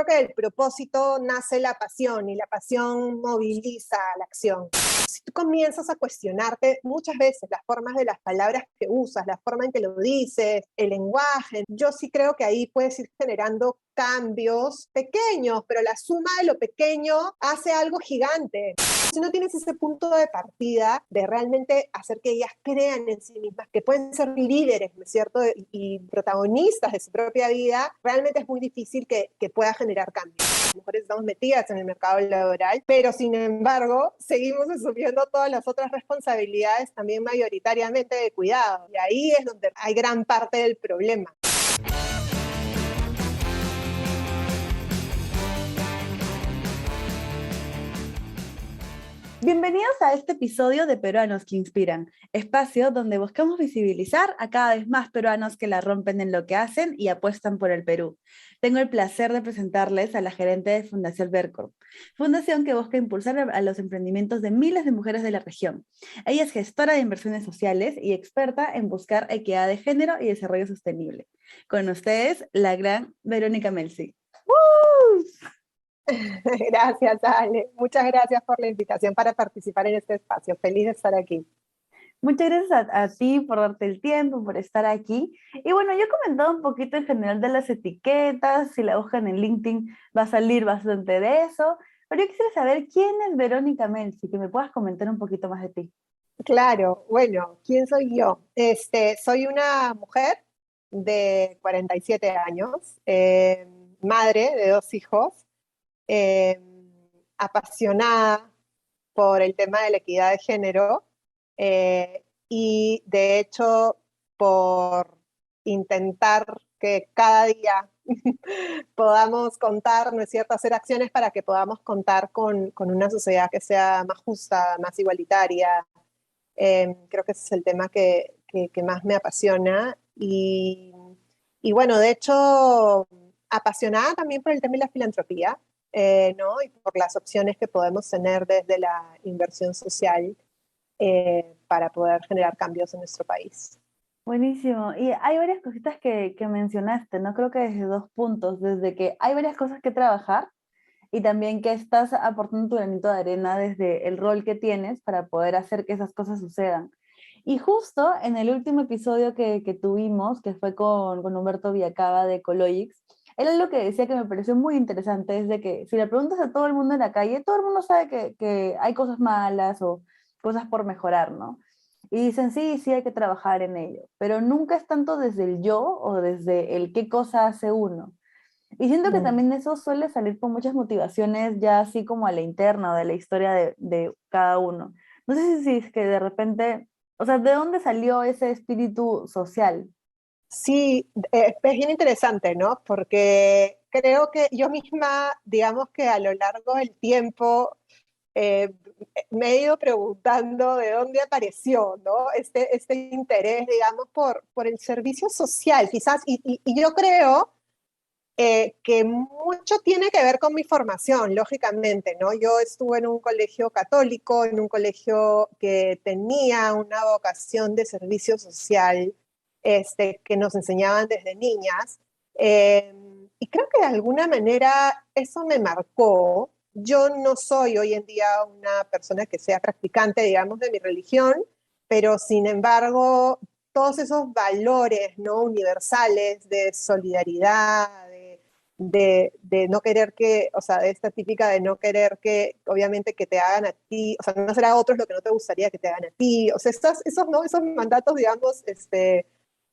creo que del propósito nace la pasión y la pasión moviliza la acción. Si tú comienzas a cuestionarte muchas veces las formas de las palabras que usas, la forma en que lo dices, el lenguaje, yo sí creo que ahí puedes ir generando cambios pequeños, pero la suma de lo pequeño hace algo gigante. Si no tienes ese punto de partida de realmente hacer que ellas crean en sí mismas, que pueden ser líderes, ¿no es cierto? Y protagonistas de su propia vida, realmente es muy difícil que pueda generar cambios. Las mujeres estamos metidas en el mercado laboral, pero sin embargo seguimos asumiendo todas las otras responsabilidades también mayoritariamente de cuidado. Y ahí es donde hay gran parte del problema. Bienvenidos a este episodio de Peruanos que Inspiran, espacio donde buscamos visibilizar a cada vez más peruanos que la rompen en lo que hacen y apuestan por el Perú. Tengo el placer de presentarles a la gerente de Fundación Vercorp, fundación que busca impulsar a los emprendimientos de miles de mujeres de la región. Ella es gestora de inversiones sociales y experta en buscar equidad de género y desarrollo sostenible. Con ustedes, la gran Verónica Melzi. ¡Woo! Gracias, Ale. Muchas gracias por la invitación para participar en este espacio. Feliz de estar aquí. Muchas gracias a ti por darte el tiempo, por estar aquí. Y bueno, yo he comentado un poquito en general de las etiquetas, si la buscan en LinkedIn va a salir bastante de eso, pero yo quisiera saber quién es Verónica Melzi, que me puedas comentar un poquito más de ti. Claro, bueno, ¿quién soy yo? Soy una mujer de 47 años, madre de 2 hijos, eh, apasionada por el tema de la equidad de género y de hecho por intentar que cada día podamos contar, ¿no es cierto?, hacer acciones para que podamos contar con una sociedad que sea más justa, más igualitaria. Creo que ese es el tema que más me apasiona y bueno, de hecho, apasionada también por el tema de la filantropía, ¿no? Y por las opciones que podemos tener desde la inversión social para poder generar cambios en nuestro país. Buenísimo. Y hay varias cositas que mencionaste, ¿no? Creo que desde dos puntos, desde que hay varias cosas que trabajar y también que estás aportando tu granito de arena desde el rol que tienes para poder hacer que esas cosas sucedan. Y justo en el último episodio que tuvimos, que fue con Humberto Villacaba de Ecologics, él es lo que decía que me pareció muy interesante, es de que si le preguntas a todo el mundo en la calle, todo el mundo sabe que hay cosas malas o cosas por mejorar, ¿no? Y dicen, sí, sí hay que trabajar en ello, pero nunca es tanto desde el yo o desde el qué cosa hace uno. Y siento que Mm. también eso suele salir con muchas motivaciones ya así como a la interna o de la historia de cada uno. No sé si es que de repente, o sea, ¿de dónde salió ese espíritu social? Sí, es bien interesante, ¿no? Porque creo que yo misma, digamos que a lo largo del tiempo, eh, me he ido preguntando de dónde apareció, ¿no? Este interés, digamos, por el servicio social, quizás, y yo creo que mucho tiene que ver con mi formación, lógicamente, ¿no? Yo estuve en un colegio católico, en un colegio que tenía una vocación de servicio social, que nos enseñaban desde niñas, eh, y creo que de alguna manera eso me marcó. Yo no soy hoy en día una persona que sea practicante, digamos, de mi religión, pero sin embargo, todos esos valores, ¿no?, universales de solidaridad, de no querer que, o sea, de esta típica de no querer que, obviamente, que te hagan a ti, o sea, no hacer a otros lo que no te gustaría que te hagan a ti, o sea, esos, ¿no?, esos mandatos, digamos,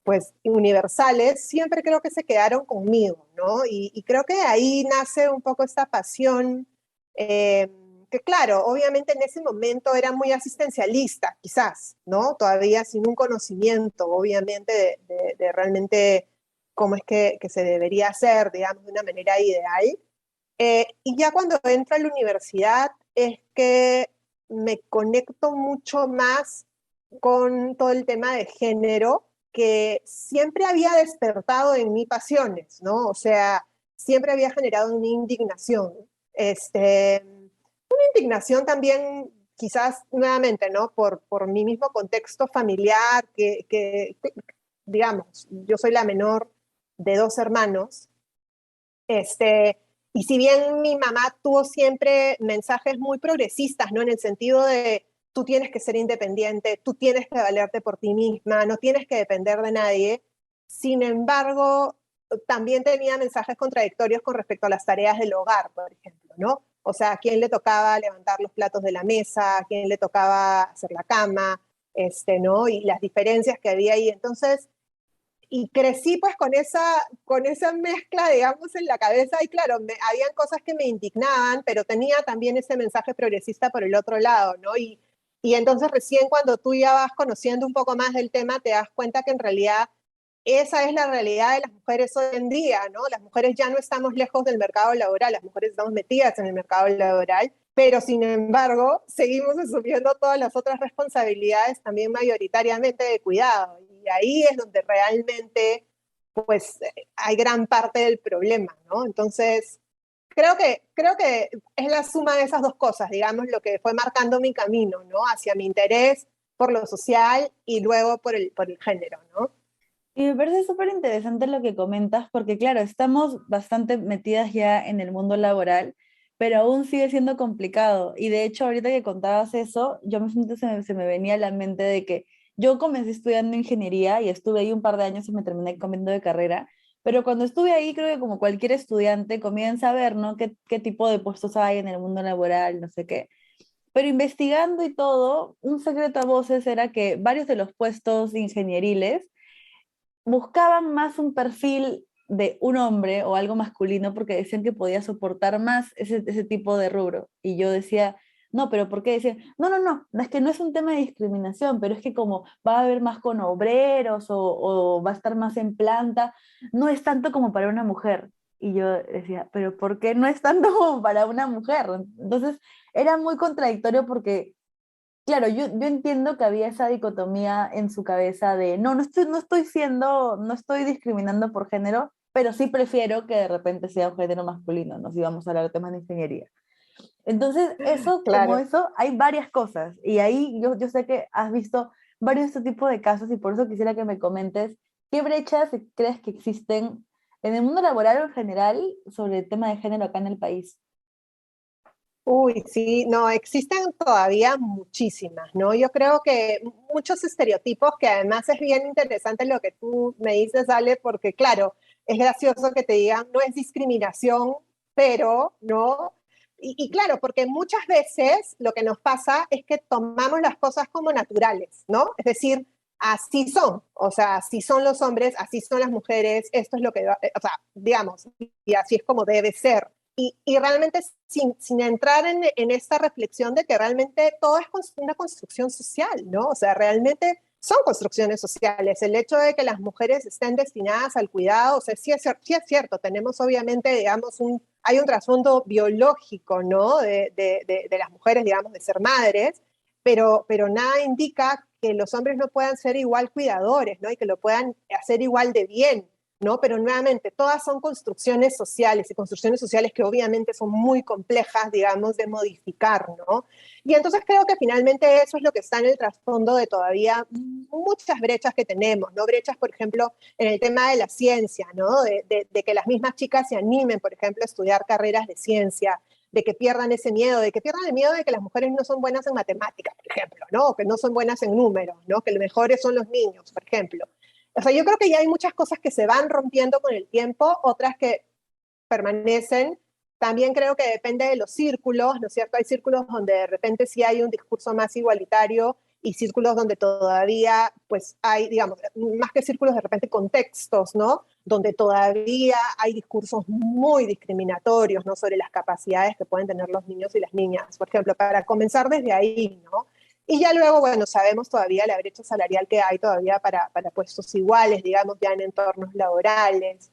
pues universales, siempre creo que se quedaron conmigo, ¿no? Y creo que de ahí nace un poco esta pasión, eh, que claro, obviamente en ese momento era muy asistencialista, quizás, ¿no? Todavía sin un conocimiento, obviamente, de realmente cómo es que se debería hacer, digamos, de una manera ideal. Y ya cuando entro a la universidad es que me conecto mucho más con todo el tema de género, que siempre había despertado en mí pasiones, ¿no? O sea, siempre había generado una indignación. Una indignación también, quizás nuevamente, ¿no? Por mi mismo contexto familiar, digamos, yo soy la menor de 2 hermanos, este, y si bien mi mamá tuvo siempre mensajes muy progresistas, ¿no? En el sentido de tú tienes que ser independiente, tú tienes que valerte por ti misma, no tienes que depender de nadie. Sin embargo, también tenía mensajes contradictorios con respecto a las tareas del hogar, por ejemplo, ¿no? O sea, a quién le tocaba levantar los platos de la mesa, a quién le tocaba hacer la cama, ¿no? Y las diferencias que había ahí. Entonces, y crecí pues con esa mezcla, digamos, en la cabeza y claro, habían cosas que me indignaban, pero tenía también ese mensaje progresista por el otro lado, ¿no? Y entonces recién cuando tú ya vas conociendo un poco más del tema, te das cuenta que en realidad esa es la realidad de las mujeres hoy en día, ¿no? Las mujeres ya no estamos lejos del mercado laboral, las mujeres estamos metidas en el mercado laboral, pero sin embargo seguimos asumiendo todas las otras responsabilidades también mayoritariamente de cuidado. Y ahí es donde realmente pues hay gran parte del problema, ¿no? Entonces, creo que es la suma de esas dos cosas, digamos, lo que fue marcando mi camino, ¿no? Hacia mi interés por lo social y luego por el género, ¿no? Y me parece súper interesante lo que comentas, porque claro, estamos bastante metidas ya en el mundo laboral, pero aún sigue siendo complicado. Y de hecho, ahorita que contabas eso, yo me siento, se me venía a la mente de que yo comencé estudiando ingeniería y estuve ahí un par de años y me terminé cambiando de carrera, pero cuando estuve ahí, creo que como cualquier estudiante, comienza a ver, ¿no? Qué tipo de puestos hay en el mundo laboral, no sé qué. Pero investigando y todo, un secreto a voces era que varios de los puestos ingenieriles buscaban más un perfil de un hombre o algo masculino porque decían que podía soportar más ese tipo de rubro. Y yo decía, no, pero ¿por qué? Decían, no, no, no, es que no es un tema de discriminación, pero es que como va a haber más con obreros o va a estar más en planta, no es tanto como para una mujer. Y yo decía, pero ¿por qué no es tanto como para una mujer? Entonces era muy contradictorio porque claro, yo entiendo que había esa dicotomía en su cabeza de, no, no estoy discriminando por género, pero sí prefiero que de repente sea un género masculino, nos íbamos a hablar de temas de ingeniería. Entonces, eso, como Claro. eso, hay varias cosas. Y ahí yo sé que has visto varios de este tipo de casos y por eso quisiera que me comentes qué brechas crees que existen en el mundo laboral o en general sobre el tema de género acá en el país. Uy, sí, no, existen todavía muchísimas, ¿no? Yo creo que muchos estereotipos que además es bien interesante lo que tú me dices, Ale, porque claro, es gracioso que te digan, no es discriminación, pero, ¿no? Y claro, porque muchas veces lo que nos pasa es que tomamos las cosas como naturales, ¿no? Es decir, así son, o sea, así son los hombres, así son las mujeres, esto es lo que, o sea, digamos, y así es como debe ser y realmente sin entrar en esta reflexión de que realmente todo es una construcción social, ¿no? O sea, realmente son construcciones sociales. El hecho de que las mujeres estén destinadas al cuidado, o sea, sí es cierto, tenemos obviamente, digamos, hay un trasfondo biológico, ¿no? De las mujeres, digamos, de ser madres, pero nada indica que los hombres no puedan ser igual cuidadores, ¿no? Y que lo puedan hacer igual de bien. ¿No? Pero nuevamente, todas son construcciones sociales y construcciones sociales que obviamente son muy complejas, digamos, de modificar, ¿no? Y entonces creo que finalmente eso es lo que está en el trasfondo de todavía muchas brechas que tenemos, ¿no? Brechas, por ejemplo, en el tema de la ciencia, ¿no? De que las mismas chicas se animen, por ejemplo, a estudiar carreras de ciencia, de que pierdan ese miedo, de que pierdan el miedo de que las mujeres no son buenas en matemáticas, por ejemplo, ¿no? O que no son buenas en números, ¿no? Que los mejores son los niños, por ejemplo. O sea, yo creo que ya hay muchas cosas que se van rompiendo con el tiempo, otras que permanecen. También creo que depende de los círculos, ¿no es cierto? Hay círculos donde de repente sí hay un discurso más igualitario y círculos donde todavía, pues hay, digamos, más que círculos, de repente contextos, ¿no? Donde todavía hay discursos muy discriminatorios, ¿no? Sobre las capacidades que pueden tener los niños y las niñas. Por ejemplo, para comenzar desde ahí, ¿no? Y ya luego, bueno, sabemos todavía la brecha salarial que hay todavía para puestos iguales, digamos, ya en entornos laborales.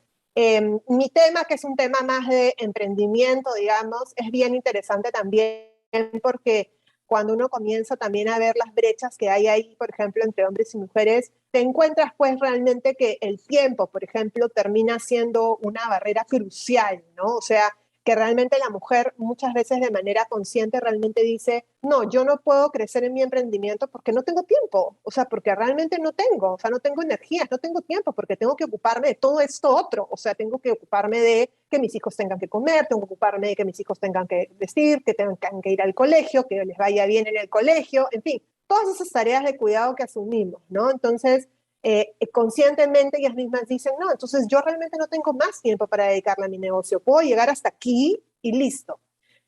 Mi tema, que es un tema más de emprendimiento, digamos, es bien interesante también porque cuando uno comienza también a ver las brechas que hay ahí, por ejemplo, entre hombres y mujeres, te encuentras pues realmente que el tiempo, por ejemplo, termina siendo una barrera crucial, ¿no? O sea, que realmente la mujer muchas veces de manera consciente realmente dice, no, yo no puedo crecer en mi emprendimiento porque no tengo tiempo, o sea, porque realmente no tengo, o sea, no tengo energías, no tengo tiempo, porque tengo que ocuparme de todo esto otro, o sea, tengo que ocuparme de que mis hijos tengan que comer, tengo que ocuparme de que mis hijos tengan que vestir, que tengan que ir al colegio, que les vaya bien en el colegio, en fin, todas esas tareas de cuidado que asumimos, ¿no? Entonces, conscientemente ellas mismas dicen, no, entonces yo realmente no tengo más tiempo para dedicarle a mi negocio, puedo llegar hasta aquí y listo.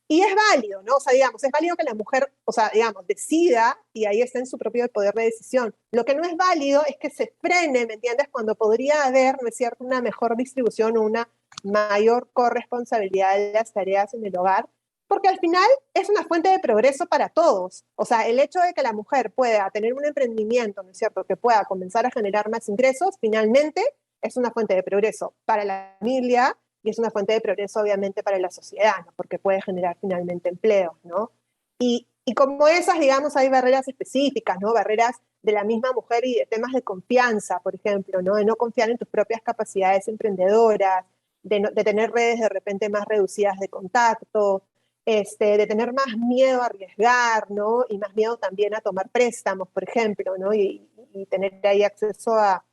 Y es válido, ¿no? O sea, digamos, es válido que la mujer, o sea, digamos, decida y ahí está en su propio poder de decisión. Lo que no es válido es que se frene, ¿me entiendes? Cuando podría haber, ¿no es cierto?, una mejor distribución o una mayor corresponsabilidad de las tareas en el hogar, porque al final es una fuente de progreso para todos. O sea, el hecho de que la mujer pueda tener un emprendimiento, ¿no es cierto?, que pueda comenzar a generar más ingresos, finalmente es una fuente de progreso para la familia y es una fuente de progreso obviamente para la sociedad, ¿no? Porque puede generar finalmente empleos, ¿no? Y como esas, digamos, hay barreras específicas, ¿no? Barreras de la misma mujer y de temas de confianza, por ejemplo, ¿no? De no confiar en tus propias capacidades emprendedoras, de tener redes de repente más reducidas de contacto, de tener más miedo a arriesgar, ¿no? Y más miedo también a tomar préstamos, por ejemplo, ¿no? Y tener ahí acceso a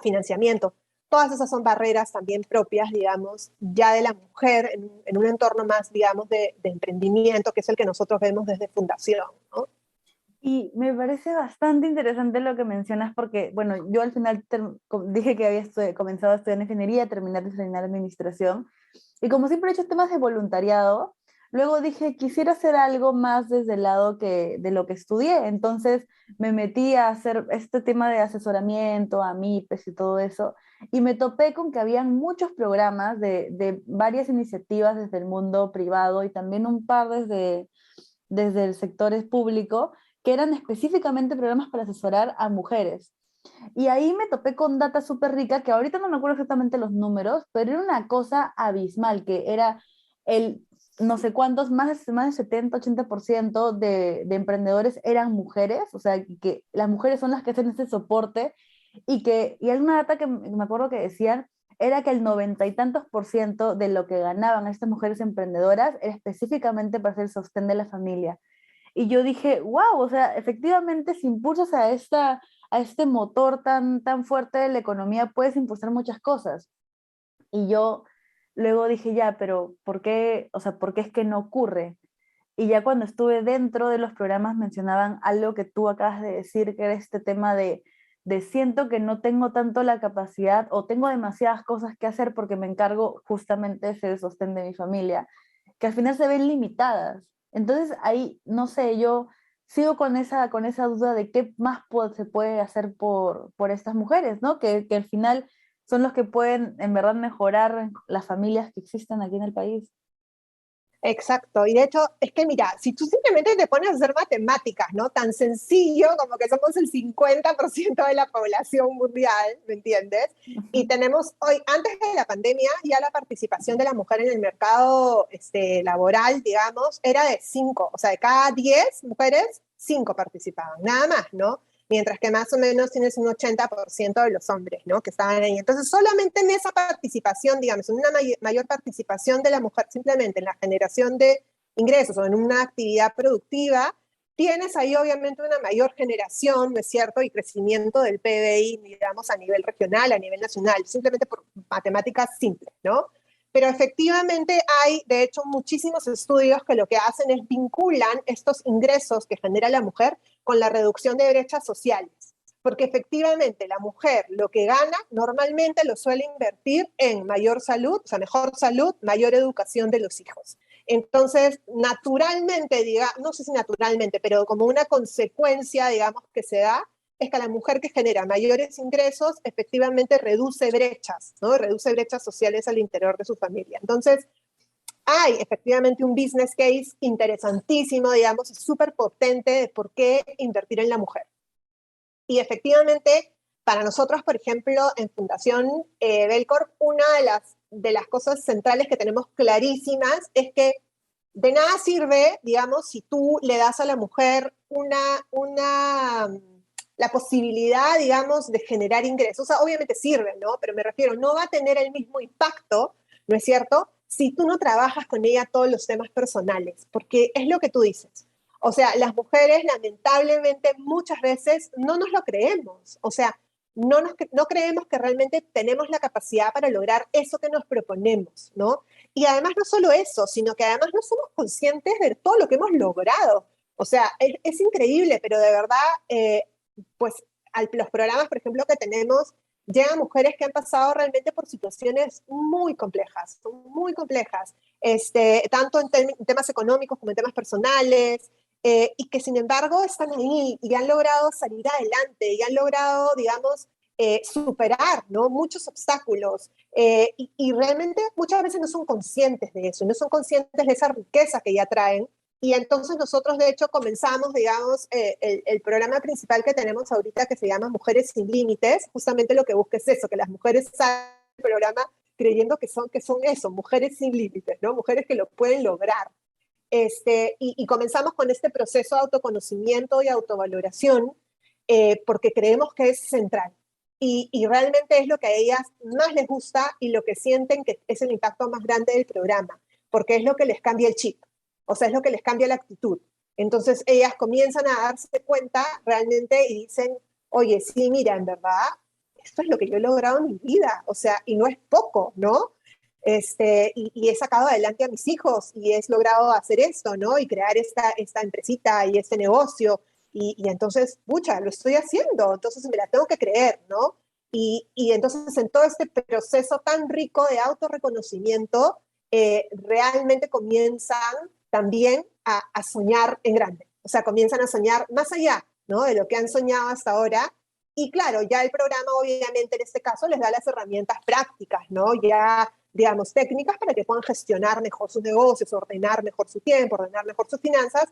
financiamiento. Todas esas son barreras también propias, digamos, ya de la mujer en un entorno más, digamos, de emprendimiento, que es el que nosotros vemos desde Fundación, ¿no? Y me parece bastante interesante lo que mencionas porque, bueno, yo al final dije que había comenzado a estudiar ingeniería, terminar de estudiar administración, y como siempre he hecho temas de voluntariado, luego dije, quisiera hacer algo más desde el lado de lo que estudié, entonces me metí a hacer este tema de asesoramiento, a MIPES y todo eso, y me topé con que habían muchos programas de varias iniciativas desde el mundo privado y también un par desde el sector público, que eran específicamente programas para asesorar a mujeres. Y ahí me topé con data súper rica, que ahorita no me acuerdo exactamente los números, pero era una cosa abismal, que era el no sé cuántos, más de 70-80% de emprendedores eran mujeres, o sea, que las mujeres son las que hacen ese soporte, y hay una data que me acuerdo que decían, era que el 90 y tantos % de lo que ganaban estas mujeres emprendedoras era específicamente para hacer el sostén de la familia. Y yo dije, wow, o sea, efectivamente, si impulsas a este motor tan fuerte de la economía, puedes impulsar muchas cosas. Y yo luego dije, ya, pero ¿por qué? O sea, ¿por qué es que no ocurre? Y ya cuando estuve dentro de los programas mencionaban algo que tú acabas de decir, que era este tema de siento que no tengo tanto la capacidad o tengo demasiadas cosas que hacer porque me encargo justamente de ser el sostén de mi familia, que al final se ven limitadas. Entonces ahí, no sé, yo sigo con esa duda de qué más se puede hacer por estas mujeres, ¿no? Que al final son los que pueden en verdad mejorar las familias que existen aquí en el país. Exacto, y de hecho es que mira, si tú simplemente te pones a hacer matemáticas, ¿no? Tan sencillo como que somos el 50% de la población mundial, ¿me entiendes? Y tenemos hoy, antes de la pandemia, ya la participación de la mujer en el mercado laboral, digamos, era de 5, o sea, de cada 10 mujeres, 5 participaban, nada más, ¿no? Mientras que más o menos tienes un 80% de los hombres, ¿no? Que estaban ahí. Entonces, solamente en esa participación, digamos, en una mayor participación de la mujer simplemente en la generación de ingresos o en una actividad productiva, tienes ahí obviamente una mayor generación, ¿no es cierto? Y crecimiento del PBI, digamos, a nivel regional, a nivel nacional, simplemente por matemáticas simples, ¿no? Pero efectivamente hay, de hecho, muchísimos estudios que lo que hacen es vinculan estos ingresos que genera la mujer con la reducción de brechas sociales. Porque efectivamente la mujer lo que gana normalmente lo suele invertir en mayor salud, o sea, mejor salud, mayor educación de los hijos. Entonces, naturalmente, no sé si naturalmente, pero como una consecuencia, digamos, que se da, es que la mujer que genera mayores ingresos efectivamente reduce brechas, ¿no? Reduce brechas sociales al interior de su familia. Entonces, hay efectivamente un business case interesantísimo, digamos, súper potente de por qué invertir en la mujer. Y efectivamente, para nosotros, por ejemplo, en Fundación Belcorp, una de las cosas centrales que tenemos clarísimas es que de nada sirve, digamos, si tú le das a la mujer la posibilidad, digamos, de generar ingresos. O sea, obviamente sirve, ¿no? Pero me refiero, no va a tener el mismo impacto, ¿no es cierto?, si tú no trabajas con ella todos los temas personales, porque es lo que tú dices. O sea, las mujeres lamentablemente muchas veces no nos lo creemos. O sea, no creemos que realmente tenemos la capacidad para lograr eso que nos proponemos, ¿no? Y además no solo eso, sino que además no somos conscientes de todo lo que hemos logrado. O sea, es increíble, pero de verdad, pues los programas, por ejemplo, que tenemos, llegan mujeres que han pasado realmente por situaciones muy complejas, tanto en temas económicos como en temas personales, y que sin embargo están ahí y han logrado salir adelante y han logrado, digamos, superar, ¿no? Muchos obstáculos, y realmente muchas veces no son conscientes de eso, no son conscientes de esa riqueza que ya traen. Y entonces nosotros, de hecho, comenzamos, digamos, el programa principal que tenemos ahorita, que se llama Mujeres sin Límites. Justamente lo que busca es eso, que las mujeres salgan del programa creyendo que son eso, mujeres sin límites, ¿no? Mujeres que lo pueden lograr. Y comenzamos con este proceso de autoconocimiento y autovaloración, porque creemos que es central. Y realmente es lo que a ellas más les gusta y lo que sienten que es el impacto más grande del programa, porque es lo que les cambia el chip, o sea, es lo que les cambia la actitud. Entonces ellas comienzan a darse cuenta realmente y dicen, oye, sí, mira, en verdad, esto es lo que yo he logrado en mi vida, o sea, y no es poco, ¿no? Y he sacado adelante a mis hijos y he logrado hacer esto, ¿no? Y crear esta empresita y este negocio. Y entonces, pucha, lo estoy haciendo, entonces me la tengo que creer, ¿no? Y entonces en todo este proceso tan rico de autorreconocimiento, realmente comienzan también a soñar en grande. O sea, comienzan a soñar más allá, ¿no? De lo que han soñado hasta ahora. Y claro, ya el programa obviamente en este caso les da las herramientas prácticas, ¿no? Ya, digamos, técnicas para que puedan gestionar mejor sus negocios, ordenar mejor su tiempo, ordenar mejor sus finanzas,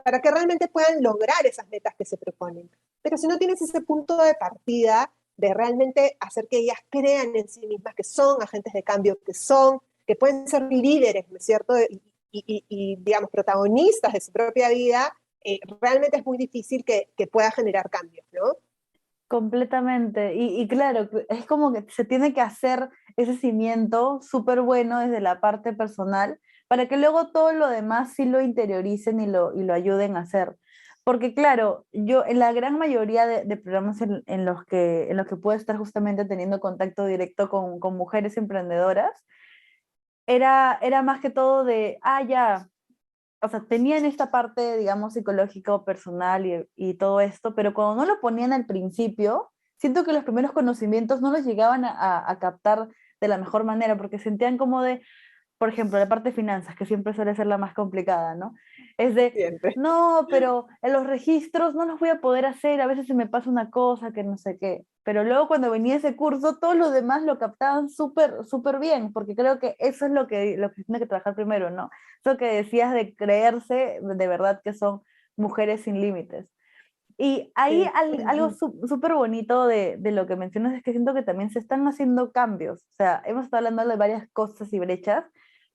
para que realmente puedan lograr esas metas que se proponen. Pero si no tienes ese punto de partida de realmente hacer que ellas crean en sí mismas, que son agentes de cambio, que pueden ser líderes, ¿no es cierto? Digamos, protagonistas de su propia vida, realmente es muy difícil que pueda generar cambios, ¿no? Completamente. Y claro, es como que se tiene que hacer ese cimiento súper bueno desde la parte personal para que luego todo lo demás sí lo interioricen y lo ayuden a hacer. Porque claro, yo en la gran mayoría de programas en los que puedo estar justamente teniendo contacto directo con mujeres emprendedoras, era más que todo de, ya, o sea, tenían esta parte, digamos, psicológico, personal y todo esto, pero cuando no lo ponían al principio, siento que los primeros conocimientos no los llegaban a captar de la mejor manera, porque sentían como de, por ejemplo, la parte de finanzas, que siempre suele ser la más complicada, ¿no? Es de, Siempre. no, pero en los registros no los voy a poder hacer, a veces se me pasa una cosa que no sé qué. Pero luego cuando venía ese curso, todos los demás lo captaban súper, súper bien, porque creo que eso es lo que tiene que trabajar primero, ¿no? Eso que decías de creerse de verdad que son mujeres sin límites. Y ahí Sí. algo súper bonito de lo que mencionas es que siento que también se están haciendo cambios. O sea, hemos estado hablando de varias cosas y brechas,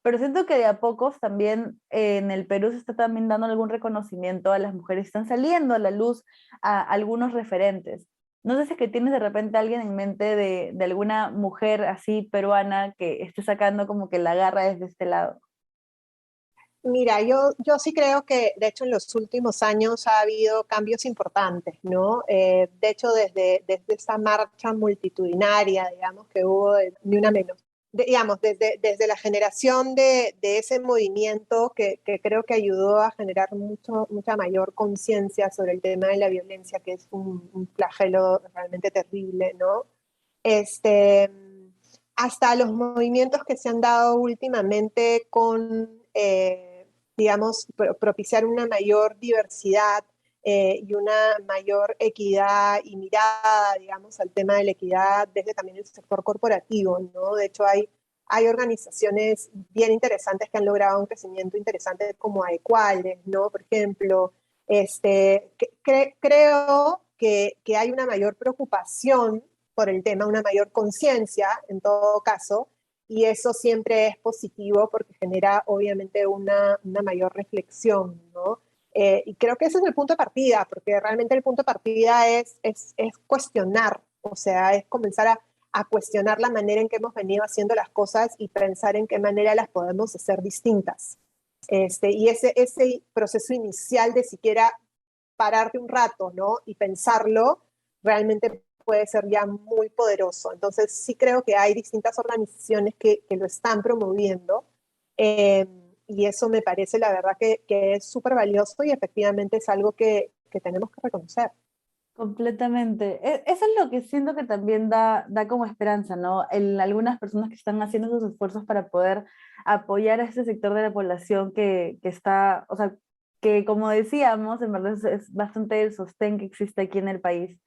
pero siento que de a pocos también en el Perú se está también dando algún reconocimiento a las mujeres. Están saliendo a la luz a algunos referentes. No sé si es que tienes de repente alguien en mente de alguna mujer así peruana que esté sacando como que la garra desde este lado. Mira, yo sí creo que, de hecho, en los últimos años ha habido cambios importantes, ¿no? De hecho, desde esta marcha multitudinaria, digamos, que hubo de Ni Una Menos, digamos, desde la generación de ese movimiento que creo que ayudó a generar mucha mayor conciencia sobre el tema de la violencia, que es un flagelo realmente terrible, ¿no? Este, hasta los movimientos que se han dado últimamente con, digamos, propiciar una mayor diversidad, y una mayor equidad y mirada, digamos, al tema de la equidad desde también el sector corporativo, ¿no? De hecho, hay organizaciones bien interesantes que han logrado un crecimiento interesante como Aequales, ¿no? Por ejemplo, creo que hay una mayor preocupación por el tema, una mayor conciencia en todo caso, y eso siempre es positivo porque genera obviamente una mayor reflexión, ¿no? Y creo que ese es el punto de partida, porque realmente el punto de partida es cuestionar, o sea, es comenzar a cuestionar la manera en que hemos venido haciendo las cosas y pensar en qué manera las podemos hacer distintas. Y ese proceso inicial de siquiera pararte un rato, ¿no? Y pensarlo, realmente puede ser ya muy poderoso. Entonces, sí creo que hay distintas organizaciones que lo están promoviendo, eh, y eso me parece, la verdad, que es súper valioso y efectivamente es algo que tenemos que reconocer. Completamente. Eso es lo que siento que también da como esperanza, ¿no? En algunas personas que están haciendo esos esfuerzos para poder apoyar a este sector de la población que está, o sea, que como decíamos, en verdad es bastante el sostén que existe aquí en el país.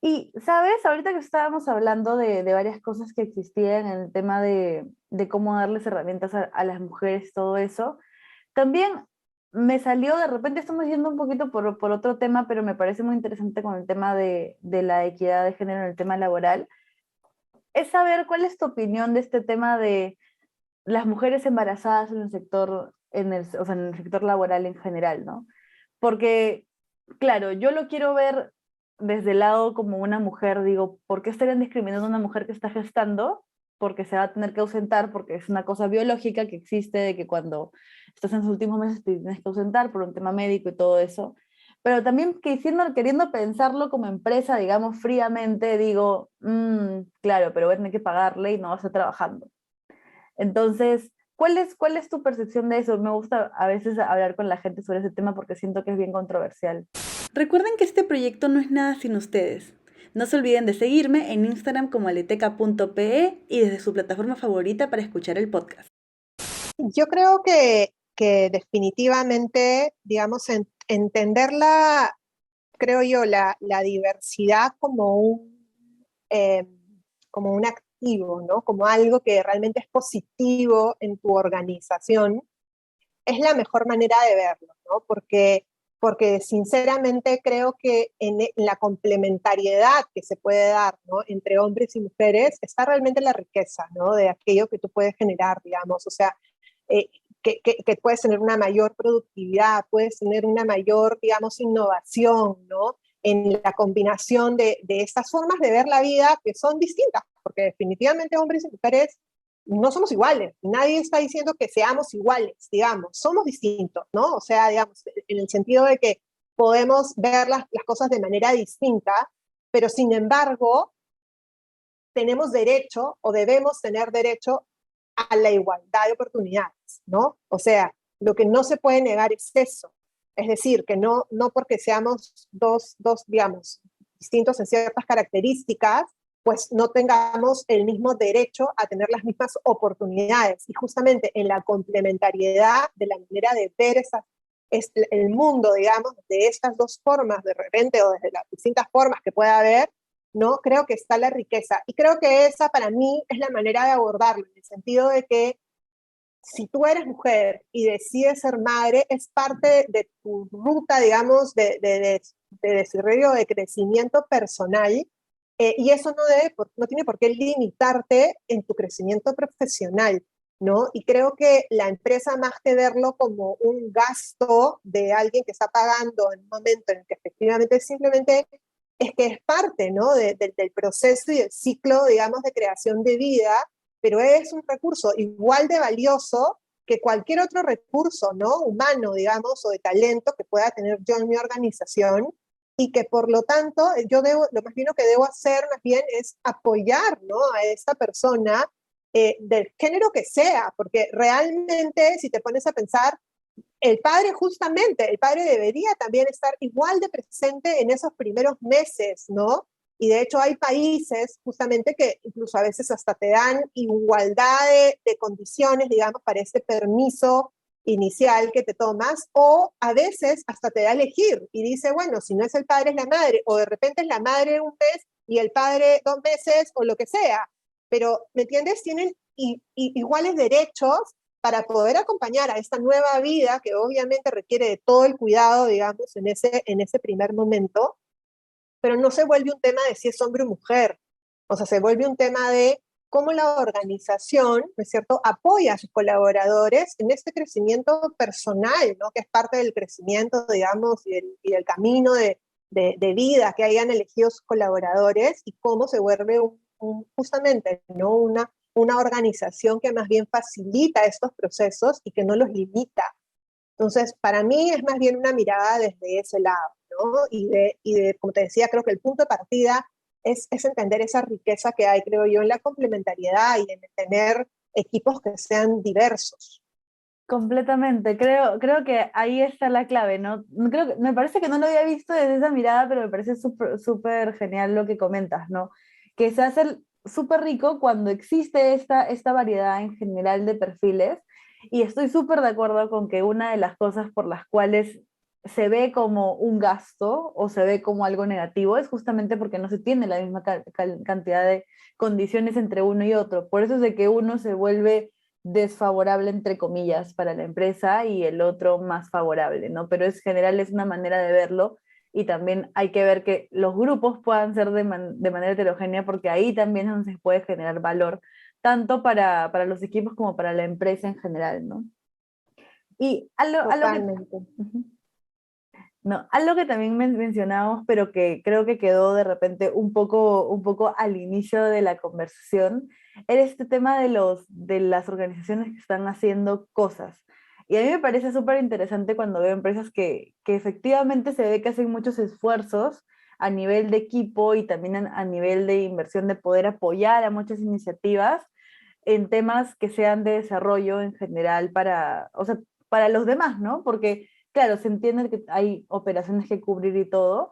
Y, ¿sabes? Ahorita que estábamos hablando de varias cosas que existían en el tema de cómo darles herramientas a las mujeres, todo eso, también me salió, de repente estamos yendo un poquito por otro tema, pero me parece muy interesante con el tema de la equidad de género en el tema laboral, es saber cuál es tu opinión de este tema de las mujeres embarazadas en el sector, o sea, en el sector laboral en general, ¿no? Porque, claro, yo lo quiero ver desde el lado como una mujer, digo, ¿por qué estarían discriminando a una mujer que está gestando? Porque se va a tener que ausentar, porque es una cosa biológica que existe, de que cuando estás en sus últimos meses te tienes que ausentar por un tema médico y todo eso. Pero también queriendo pensarlo como empresa, digamos, fríamente, digo, claro, pero voy a tener que pagarle y no va a estar trabajando. Entonces, cuál es tu percepción de eso? Me gusta a veces hablar con la gente sobre ese tema porque siento que es bien controversial. Recuerden que este proyecto no es nada sin ustedes. No se olviden de seguirme en Instagram como aleteca.pe y desde su plataforma favorita para escuchar el podcast. Yo creo que definitivamente, digamos, entenderla, creo yo, la diversidad eh, como un activo, ¿no? Como algo que realmente es positivo en tu organización, es la mejor manera de verlo, ¿no? Porque sinceramente creo que en la complementariedad que se puede dar, ¿no? Entre hombres y mujeres está realmente la riqueza, ¿no? De aquello que tú puedes generar, digamos, o sea, eh, que puedes tener una mayor productividad, puedes tener una mayor, digamos, innovación, ¿no? En la combinación de estas formas de ver la vida que son distintas, porque definitivamente hombres y mujeres no somos iguales, nadie está diciendo que seamos iguales, digamos, somos distintos, ¿no? O sea, digamos, en el sentido de que podemos ver las cosas de manera distinta, pero sin embargo, tenemos derecho o debemos tener derecho a la igualdad de oportunidades, ¿no? O sea, lo que no se puede negar es eso. Es decir, que no porque seamos digamos, distintos en ciertas características, pues no tengamos el mismo derecho a tener las mismas oportunidades. Y justamente en la complementariedad de la manera de ver el mundo, digamos, de estas dos formas de repente o desde las distintas formas que pueda haber, ¿no? Creo que está la riqueza. Y creo que esa para mí es la manera de abordarlo, en el sentido de que si tú eres mujer y decides ser madre, es parte de tu ruta, digamos, de desarrollo, de crecimiento personal, y eso no tiene por qué limitarte en tu crecimiento profesional, ¿no? Y creo que la empresa, más que verlo como un gasto de alguien que está pagando en un momento en el que efectivamente simplemente es que es parte, ¿no? Del proceso y del ciclo, digamos, de creación de vida, pero es un recurso igual de valioso que cualquier otro recurso, ¿no? Humano, digamos, o de talento que pueda tener yo en mi organización, y que por lo tanto lo más bien lo que debo hacer más bien es apoyar, ¿no? A esta persona, del género que sea, porque realmente si te pones a pensar, el padre debería también estar igual de presente en esos primeros meses, ¿no? Y de hecho hay países justamente que incluso a veces hasta te dan igualdad de condiciones, digamos, para este permiso inicial que te tomas, o a veces hasta te da a elegir y dice, bueno, si no es el padre es la madre, o de repente es la madre un mes y el padre 2 meses, o lo que sea. Pero, ¿me entiendes? Tienen iguales derechos para poder acompañar a esta nueva vida que obviamente requiere de todo el cuidado, digamos, en ese primer momento, pero no se vuelve un tema de si es hombre o mujer, o sea, se vuelve un tema de cómo la organización, ¿no es cierto?, apoya a sus colaboradores en este crecimiento personal, ¿no?, que es parte del crecimiento, digamos, y del camino de vida que hayan elegido sus colaboradores, y cómo se vuelve justamente, ¿no? Una organización que más bien facilita estos procesos y que no los limita. Entonces, para mí es más bien una mirada desde ese lado, ¿no? Como te decía, creo que el punto de partida es entender esa riqueza que hay, creo yo, en la complementariedad y en tener equipos que sean diversos. Completamente, creo que ahí está la clave, ¿no? Me parece que no lo había visto desde esa mirada, pero me parece súper súper genial lo que comentas, ¿no? Que se hace súper rico cuando existe esta variedad en general de perfiles, y estoy súper de acuerdo con que una de las cosas por las cuales se ve como un gasto o se ve como algo negativo es justamente porque no se tiene la misma cantidad de condiciones entre uno y otro. Por eso es de que uno se vuelve desfavorable, entre comillas, para la empresa y el otro más favorable, ¿no? Pero es general, es una manera de verlo, y también hay que ver que los grupos puedan ser de manera heterogénea, porque ahí también es donde se puede generar valor, tanto para los equipos como para la empresa en general, ¿no? Y algo que... Totalmente. Ujú. No, algo que también mencionamos, pero que creo que quedó de repente un poco al inicio de la conversación, era este tema de las organizaciones que están haciendo cosas. Y a mí me parece súper interesante cuando veo empresas que efectivamente se ve que hacen muchos esfuerzos a nivel de equipo y también a nivel de inversión, de poder apoyar a muchas iniciativas en temas que sean de desarrollo en general para, o sea, para los demás, ¿no? Porque claro, se entiende que hay operaciones que cubrir y todo,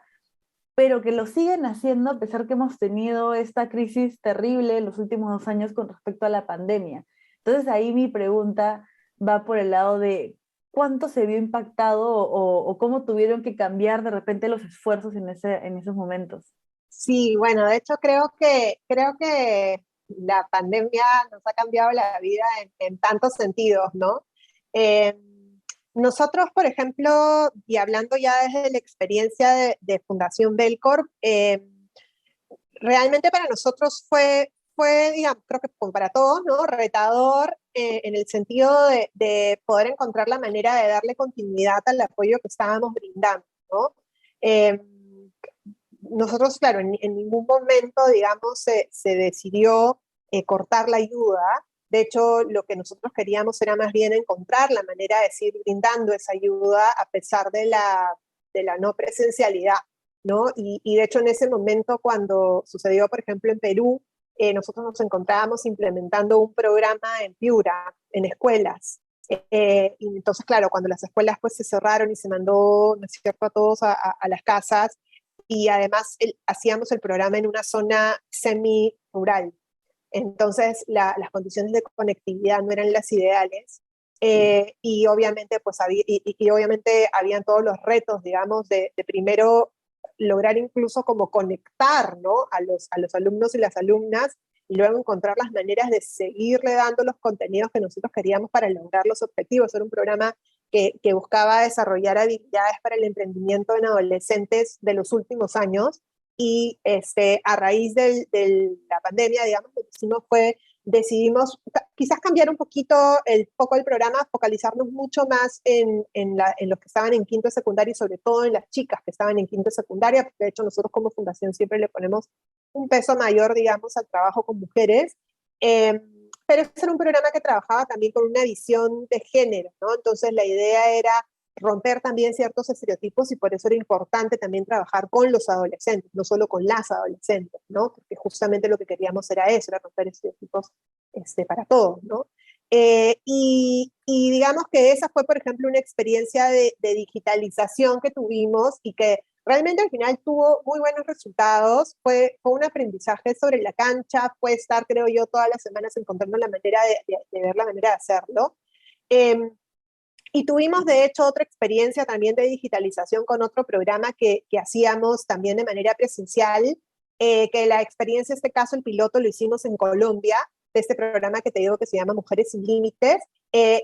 pero que lo siguen haciendo a pesar que hemos tenido esta crisis terrible en los últimos 2 años con respecto a la pandemia. Entonces ahí mi pregunta va por el lado de cuánto se vio impactado o cómo tuvieron que cambiar de repente los esfuerzos en esos momentos. Sí, bueno, de hecho creo que la pandemia nos ha cambiado la vida en tantos sentidos, ¿no? Eh, Nosotros, por ejemplo, y hablando ya desde la experiencia de Fundación Belcorp, realmente para nosotros fue, digamos, creo que como para todos, ¿no? Retador en el sentido de poder encontrar la manera de darle continuidad al apoyo que estábamos brindando, ¿no? Eh, Nosotros, claro, en ningún momento, digamos, se decidió cortar la ayuda. De hecho, lo que nosotros queríamos era más bien encontrar la manera de seguir brindando esa ayuda a pesar de la no presencialidad, ¿no? Y de hecho, en ese momento, cuando sucedió, por ejemplo, en Perú, nosotros nos encontrábamos implementando un programa en Piura, en escuelas. Y entonces, claro, cuando las escuelas pues se cerraron y se mandó, ¿no es cierto?, a todos a las casas, y además hacíamos el programa en una zona semi-rural. Entonces las condiciones de conectividad no eran las ideales, y obviamente pues y obviamente habían todos los retos, digamos, de primero lograr incluso como conectar, ¿no?, a los alumnos y las alumnas, y luego encontrar las maneras de seguirle dando los contenidos que nosotros queríamos para lograr los objetivos. Era un programa que buscaba desarrollar habilidades para el emprendimiento en adolescentes de los últimos años, y a raíz de la pandemia, digamos, lo que hicimos fue, decidimos quizás cambiar un poquito el foco del programa, focalizarnos mucho más en los que estaban en quinto de secundaria, y sobre todo en las chicas que estaban en quinto de secundaria, porque de hecho nosotros como fundación siempre le ponemos un peso mayor, digamos, al trabajo con mujeres. Pero ese era un programa que trabajaba también con una visión de género, ¿no? Entonces la idea era romper también ciertos estereotipos, y por eso era importante también trabajar con los adolescentes, no solo con las adolescentes, ¿no? Porque justamente lo que queríamos era eso, era romper estereotipos para todos, ¿no? Y digamos que esa fue, por ejemplo, una experiencia de digitalización que tuvimos, y que realmente al final tuvo muy buenos resultados. Fue un aprendizaje sobre la cancha, fue estar, creo yo, todas las semanas encontrando la manera de ver la manera de hacerlo. Eh, y tuvimos, de hecho, otra experiencia también de digitalización con otro programa que hacíamos también de manera presencial, que la experiencia, en este caso, el piloto lo hicimos en Colombia, de este programa que te digo que se llama Mujeres Sin Límites,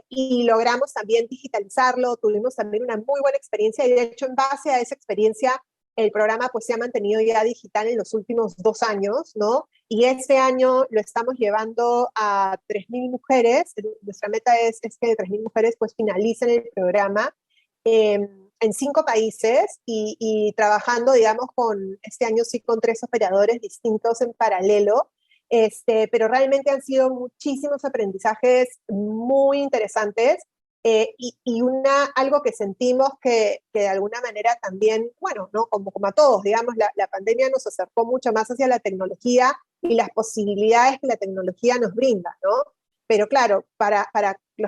y logramos también digitalizarlo, tuvimos también una muy buena experiencia, y de hecho, en base a esa experiencia, el programa pues se ha mantenido ya digital en los últimos 2 años, ¿no? Y este año lo estamos llevando a 3.000 mujeres. Nuestra meta es que 3.000 mujeres pues finalicen el programa en 5 países, y trabajando, digamos, este año sí con 3 operadores distintos en paralelo. pero realmente han sido muchísimos aprendizajes muy interesantes. Y algo que sentimos que de alguna manera también, bueno, ¿no? Como a todos, digamos, la pandemia nos acercó mucho más hacia la tecnología y las posibilidades que la tecnología nos brinda, ¿no? Pero claro, para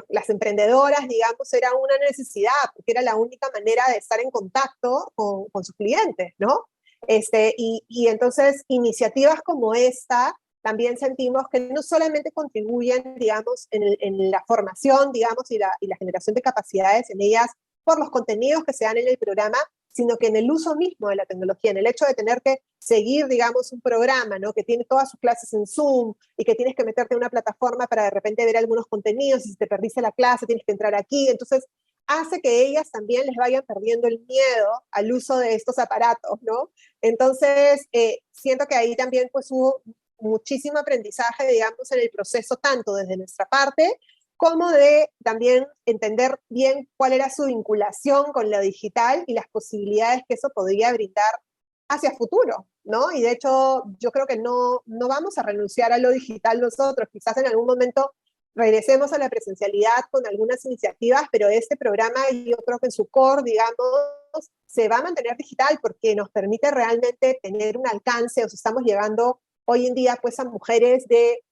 las emprendedoras, digamos, era una necesidad, porque era la única manera de estar en contacto con sus clientes, ¿no? Y entonces iniciativas como esta también sentimos que no solamente contribuyen, digamos, en la formación, digamos, y la generación de capacidades en ellas por los contenidos que se dan en el programa, sino que en el uso mismo de la tecnología, en el hecho de tener que seguir, digamos, un programa, ¿no? Que tiene todas sus clases en Zoom y que tienes que meterte en una plataforma para de repente ver algunos contenidos y si te perdiste la clase tienes que entrar aquí. Entonces, hace que ellas también les vayan perdiendo el miedo al uso de estos aparatos, ¿no? Entonces, siento que ahí también pues hubo muchísimo aprendizaje, digamos, en el proceso, tanto desde nuestra parte, como de también entender bien cuál era su vinculación con lo digital y las posibilidades que eso podría brindar hacia futuro, ¿no? Y de hecho, yo creo que no vamos a renunciar a lo digital nosotros, quizás en algún momento regresemos a la presencialidad con algunas iniciativas, pero este programa yo creo que en su core, digamos, se va a mantener digital porque nos permite realmente tener un alcance, o sea, estamos llegando hoy en día pues a mujeres de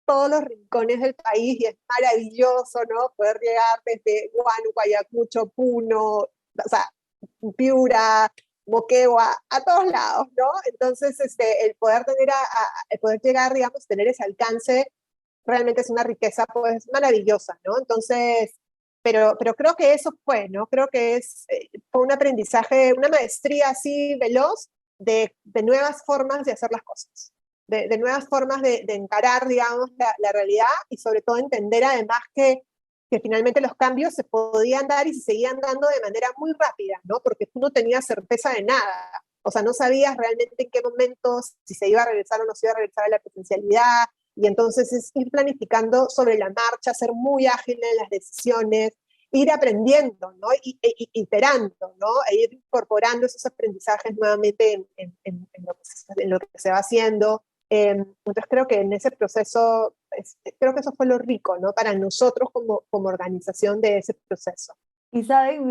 todos los rincones del país y es maravilloso, ¿no? Poder llegar desde Huánuco, Ayacucho, Puno, o sea, Piura, Moquegua, a todos lados, ¿no? Entonces, el poder el poder llegar, digamos, tener ese alcance, realmente es una riqueza, pues, maravillosa, ¿no? Entonces, pero creo que eso fue, ¿no? Creo que fue un aprendizaje, una maestría así veloz de nuevas formas de hacer las cosas, de nuevas formas de encarar, digamos, la realidad y sobre todo entender además que finalmente los cambios se podían dar y se seguían dando de manera muy rápida, ¿no? Porque tú no tenías certeza de nada. O sea, no sabías realmente en qué momentos, si se iba a regresar o no se iba a regresar a la presencialidad. Y entonces es ir planificando sobre la marcha, ser muy ágil en las decisiones, ir aprendiendo, ¿no? Iterando, ¿no? E ir incorporando esos aprendizajes nuevamente en lo que se va haciendo. Entonces creo que en ese proceso, creo que eso fue lo rico, ¿no? Para nosotros como organización de ese proceso. Y saben,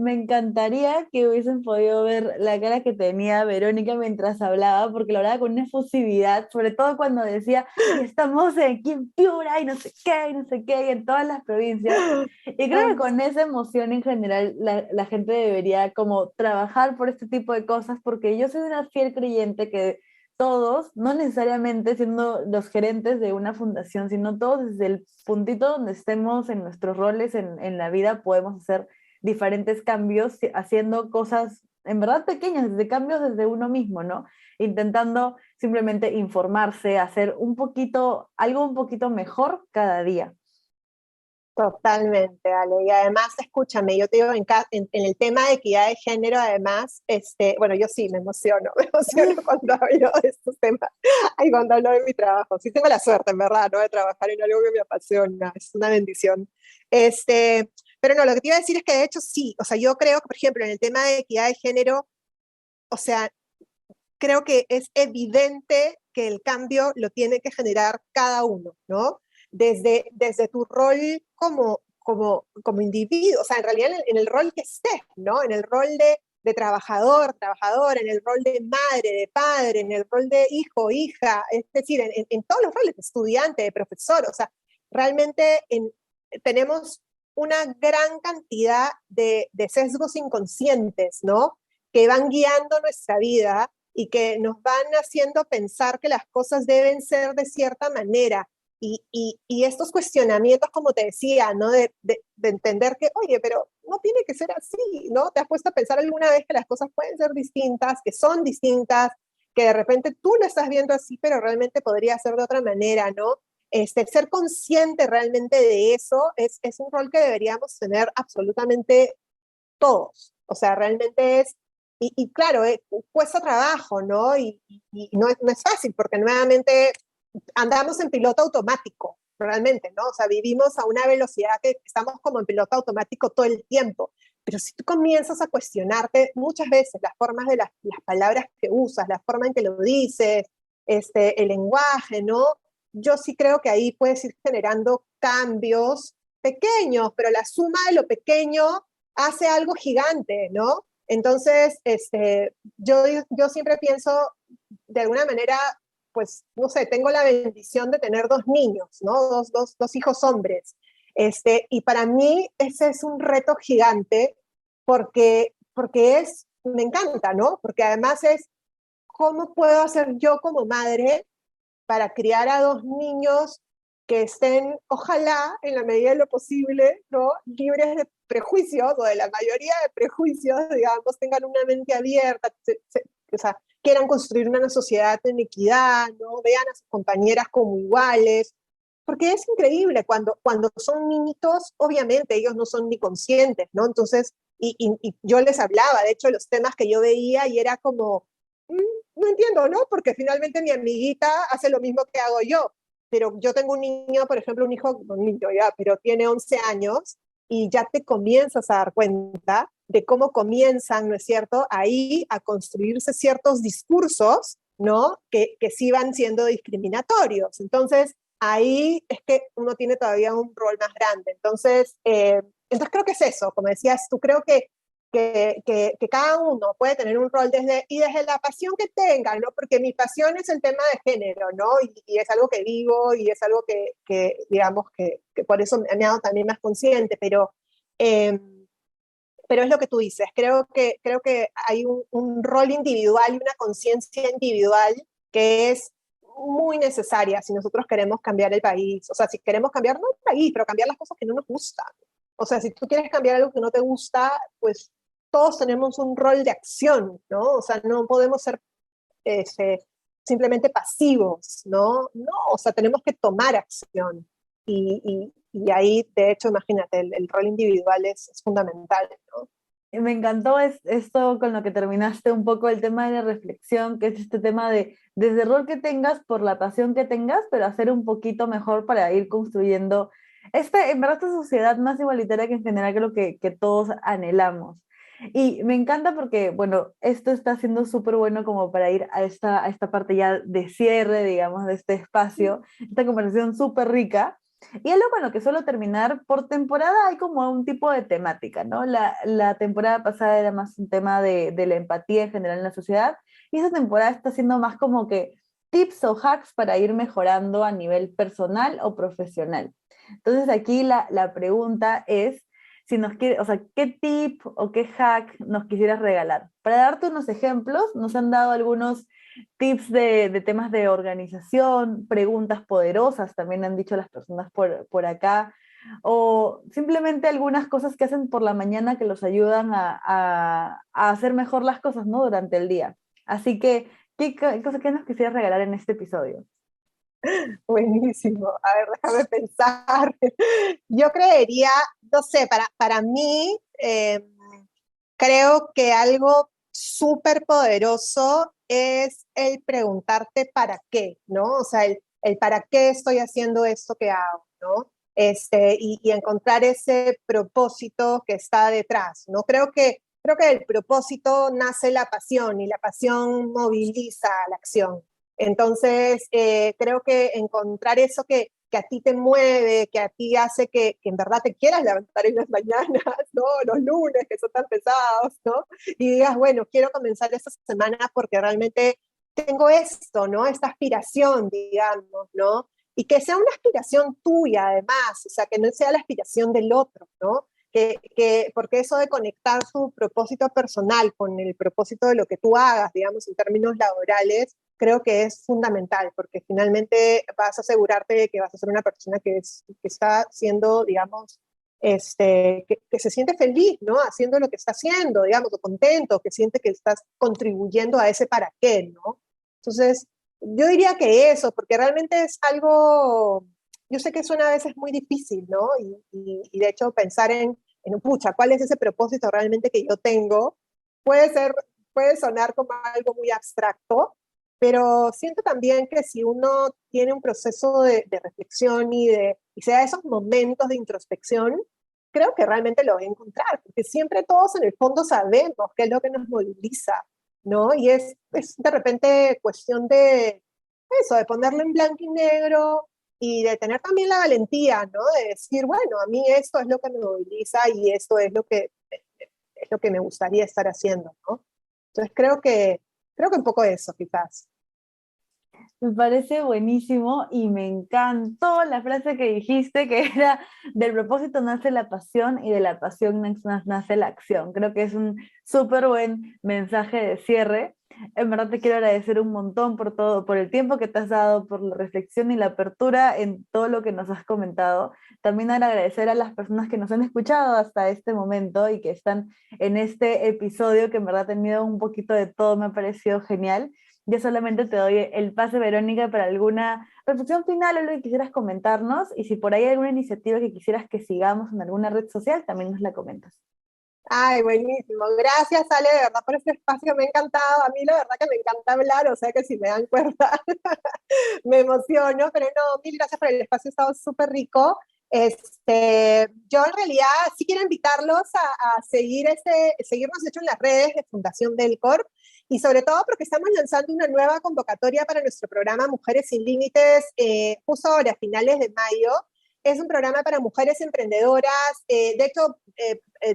me encantaría que hubiesen podido ver la cara que tenía Verónica mientras hablaba, porque lo hablaba con una efusividad, sobre todo cuando decía, y estamos aquí en Piura, y no sé qué, y no sé qué, y en todas las provincias. Y creo que con esa emoción en general la gente debería como trabajar por este tipo de cosas, porque yo soy una fiel creyente que todos, no necesariamente siendo los gerentes de una fundación, sino todos desde el puntito donde estemos en nuestros roles en la vida, podemos hacer diferentes cambios, haciendo cosas en verdad pequeñas, desde cambios desde uno mismo, ¿no? Intentando simplemente informarse, hacer algo un poquito mejor cada día. Totalmente, Ale. Y además, escúchame, yo te digo, en el tema de equidad de género, además, bueno, yo sí me emociono, me emociono cuando hablo de estos temas y cuando hablo de mi trabajo. Sí tengo la suerte, en verdad, ¿no? De trabajar en algo que me apasiona, es una bendición. Pero no, lo que te iba a decir es que de hecho sí, o sea, yo creo que, por ejemplo, en el tema de equidad de género, o sea, creo que es evidente que el cambio lo tiene que generar cada uno, ¿no? Desde tu rol como individuo, o sea, en realidad en el rol que estés, ¿no? En el rol de trabajador, trabajadora, en el rol de madre, de padre, en el rol de hijo, hija, es decir, en todos los roles, de estudiante, de profesor, o sea, realmente tenemos una gran cantidad de sesgos inconscientes, ¿no? Que van guiando nuestra vida y que nos van haciendo pensar que las cosas deben ser de cierta manera. Y estos cuestionamientos, como te decía, ¿no? De entender que, oye, pero no tiene que ser así, ¿no? ¿Te has puesto a pensar alguna vez que las cosas pueden ser distintas, que son distintas, que de repente tú lo estás viendo así, pero realmente podría ser de otra manera, ¿no? Ser consciente realmente de eso es un rol que deberíamos tener absolutamente todos. O sea, realmente y claro, cuesta trabajo, ¿no? Y no es fácil, porque nuevamente andamos en piloto automático, realmente, ¿no? O sea, vivimos a una velocidad que estamos como en piloto automático todo el tiempo. Pero si tú comienzas a cuestionarte muchas veces las formas de las palabras que usas, la forma en que lo dices, el lenguaje, ¿no? Yo sí creo que ahí puedes ir generando cambios pequeños, pero la suma de lo pequeño hace algo gigante, ¿no? Entonces, yo siempre pienso, de alguna manera, pues, no sé, tengo la bendición de tener dos niños, ¿no? Dos hijos hombres. Y para mí ese es un reto gigante porque me encanta, ¿no? Porque además es, ¿cómo puedo hacer yo como madre para criar a dos niños que estén, ojalá, en la medida de lo posible, ¿no? Libres de prejuicios o de la mayoría de prejuicios, digamos, tengan una mente abierta, o sea, quieran construir una sociedad en equidad, ¿no? Vean a sus compañeras como iguales, porque es increíble, cuando son niñitos, obviamente ellos no son ni conscientes, ¿no? Entonces, y yo les hablaba, de hecho, de los temas que yo veía y era como, no entiendo, ¿no? Porque finalmente mi amiguita hace lo mismo que hago yo, pero yo tengo un niño, por ejemplo, un niño ya, pero tiene 11 años y ya te comienzas a dar cuenta de cómo comienzan, ¿no es cierto?, ahí a construirse ciertos discursos, ¿no?, que sí van siendo discriminatorios. Entonces, ahí es que uno tiene todavía un rol más grande. Entonces creo que es eso, como decías tú, creo que cada uno puede tener un rol desde la pasión que tenga, ¿no? Porque mi pasión es el tema de género, ¿no? Y es algo que vivo y es algo que digamos, que por eso me hago también más consciente, eh, pero es lo que tú dices, creo que hay un rol individual y una conciencia individual que es muy necesaria si nosotros queremos cambiar el país, o sea, si queremos cambiar, no el país, pero cambiar las cosas que no nos gustan. O sea, si tú quieres cambiar algo que no te gusta, pues todos tenemos un rol de acción, ¿no? O sea, no podemos ser este, simplemente pasivos, ¿no? No, o sea, tenemos que tomar acción. Y ahí, de hecho, imagínate, el rol individual es fundamental, ¿no? Me encantó esto con lo que terminaste un poco el tema de la reflexión, que es este tema de desde el rol que tengas, por la pasión que tengas, pero hacer un poquito mejor para ir construyendo en verdad, esta sociedad más igualitaria que en general creo que todos anhelamos. Y me encanta porque, bueno, esto está siendo súper bueno como para ir a esta parte ya de cierre, digamos, de este espacio, esta conversación súper rica. Y algo con lo que suelo terminar, por temporada hay como un tipo de temática, ¿no? La temporada pasada era más un tema de la empatía en general en la sociedad, y esta temporada está siendo más como que tips o hacks para ir mejorando a nivel personal o profesional. Entonces aquí la pregunta es, si nos quiere, o sea, ¿qué tip o qué hack nos quisieras regalar? Para darte unos ejemplos, nos han dado algunos tips de temas de organización, preguntas poderosas, también han dicho las personas por acá, o simplemente algunas cosas que hacen por la mañana que los ayudan a hacer mejor las cosas, ¿no? Durante el día. Así que, ¿qué cosa que nos quisieras regalar en este episodio? Buenísimo. A ver, déjame pensar. Yo creería, no sé, para mí, creo que algo súper poderoso es el preguntarte para qué, ¿no? O sea, el para qué estoy haciendo esto que hago, ¿no? Y encontrar ese propósito que está detrás, ¿no? Creo que del propósito nace la pasión y la pasión moviliza la acción. Entonces, creo que encontrar eso que a ti te mueve, que a ti hace que en verdad te quieras levantar en las mañanas, ¿no? Los lunes que son tan pesados, ¿no? Y digas, bueno, quiero comenzar esta semana porque realmente tengo esto, ¿no? Esta aspiración, digamos, ¿no? Y que sea una aspiración tuya, además, o sea, que no sea la aspiración del otro, ¿no? Porque eso de conectar tu propósito personal con el propósito de lo que tú hagas, digamos, en términos laborales, creo que es fundamental, porque finalmente vas a asegurarte de que vas a ser una persona que está siendo, digamos, que se siente feliz, ¿no? Haciendo lo que está haciendo, digamos, o contento, que siente que estás contribuyendo a ese para qué, ¿no? Entonces, yo diría que eso, porque realmente es algo, yo sé que suena a veces muy difícil, ¿no? Y de hecho pensar en pucha, ¿cuál es ese propósito realmente que yo tengo? Puede ser, puede sonar como algo muy abstracto, pero siento también que si uno tiene un proceso de reflexión y se da esos momentos de introspección, creo que realmente lo va a encontrar, porque siempre todos en el fondo sabemos qué es lo que nos moviliza, ¿no? Y es de repente cuestión eso, de ponerlo en blanco y negro y de tener también la valentía, ¿no? De decir, bueno, a mí esto es lo que me moviliza y esto es lo que me gustaría estar haciendo, ¿no? Entonces creo que un poco eso, quizás. Me parece buenísimo y me encantó la frase que dijiste, que era: del propósito nace la pasión y de la pasión nace la acción. Creo que es un súper buen mensaje de cierre. En verdad te quiero agradecer un montón por todo, por el tiempo que te has dado, por la reflexión y la apertura en todo lo que nos has comentado. También agradecer a las personas que nos han escuchado hasta este momento y que están en este episodio, que en verdad ha tenido un poquito de todo, me ha parecido genial. Yo solamente te doy el pase, Verónica, para alguna reflexión final o lo que quisieras comentarnos, y si por ahí hay alguna iniciativa que quisieras que sigamos en alguna red social, también nos la comentas. Ay, buenísimo. Gracias, Ale, de verdad, por este espacio. Me ha encantado. A mí, la verdad, que me encanta hablar, o sea que si me dan cuerda, me emociono, pero no, mil gracias por el espacio, ha estado súper rico. Yo en realidad sí quiero invitarlos a seguir seguirnos hecho en las redes de Fundación Belcorp y sobre todo porque estamos lanzando una nueva convocatoria para nuestro programa Mujeres sin Límites justo ahora, a finales de mayo. Es un programa para mujeres emprendedoras, de hecho,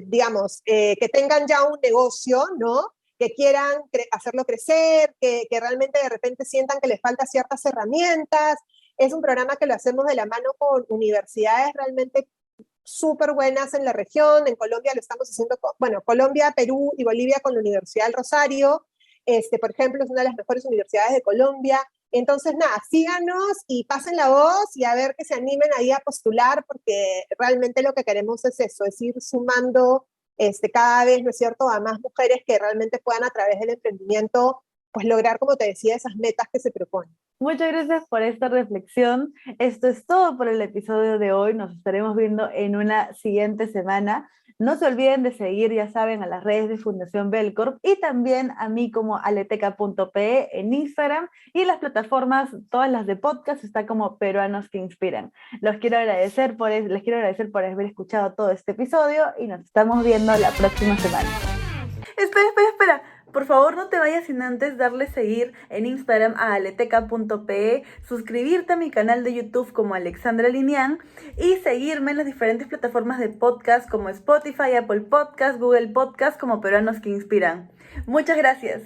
digamos, que tengan ya un negocio, ¿no? Que quieran hacerlo crecer, que realmente de repente sientan que les faltan ciertas herramientas. Es un programa que lo hacemos de la mano con universidades realmente súper buenas en la región. En Colombia lo estamos haciendo, bueno, Colombia, Perú y Bolivia con la Universidad del Rosario. Por ejemplo, es una de las mejores universidades de Colombia. Entonces, nada, síganos y pasen la voz y a ver que se animen ahí a postular, porque realmente lo que queremos es eso, es ir sumando cada vez, ¿no es cierto?, a más mujeres que realmente puedan a través del emprendimiento, pues lograr, como te decía, esas metas que se proponen. Muchas gracias por esta reflexión. Esto es todo por el episodio de hoy. Nos estaremos viendo en una siguiente semana. No se olviden de seguir, ya saben, a las redes de Fundación Belcorp y también a mí como aleteca.pe en Instagram, y en las plataformas, todas las de podcast, está como Peruanos que Inspiran. Les quiero agradecer por haber escuchado todo este episodio y nos estamos viendo la próxima semana. Espera. Por favor, no te vayas sin antes darle seguir en Instagram a aleteca.pe, suscribirte a mi canal de YouTube como Alexandra Linian y seguirme en las diferentes plataformas de podcast como Spotify, Apple Podcast, Google Podcast como Peruanos que Inspiran. Muchas gracias.